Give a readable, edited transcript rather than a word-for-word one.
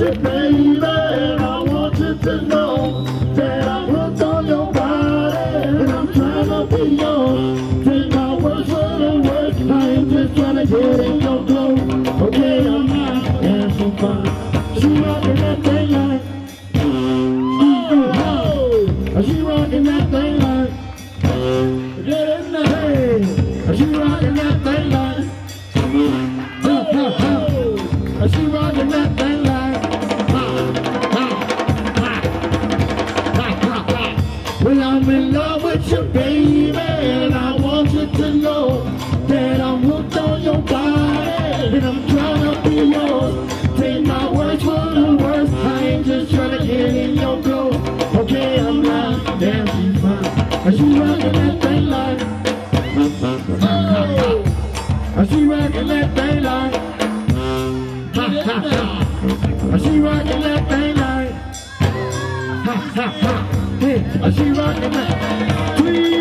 you, baby, and I want you to know that I'm hooked on your body, and I'm trying to be yours. Take my words for the words, I ain't just trying to get in your glow. Okay, I'm not having some fun. She rockin' that thing like, oh, she rockin' that thing like, get in the head. She rockin' that thing like, she rockin' that thing like, well, I'm in love with you, baby, and I want you to know that I'm hooked on your body, and I'm trying to be yours. Take my words for the words, I ain't just trying to get in your glow. Okay, I'm not dancing fine. She rockin' that thing like, oh, she rockin' that thing like, she rockin' that thing like, hey, she rockin' that. Please.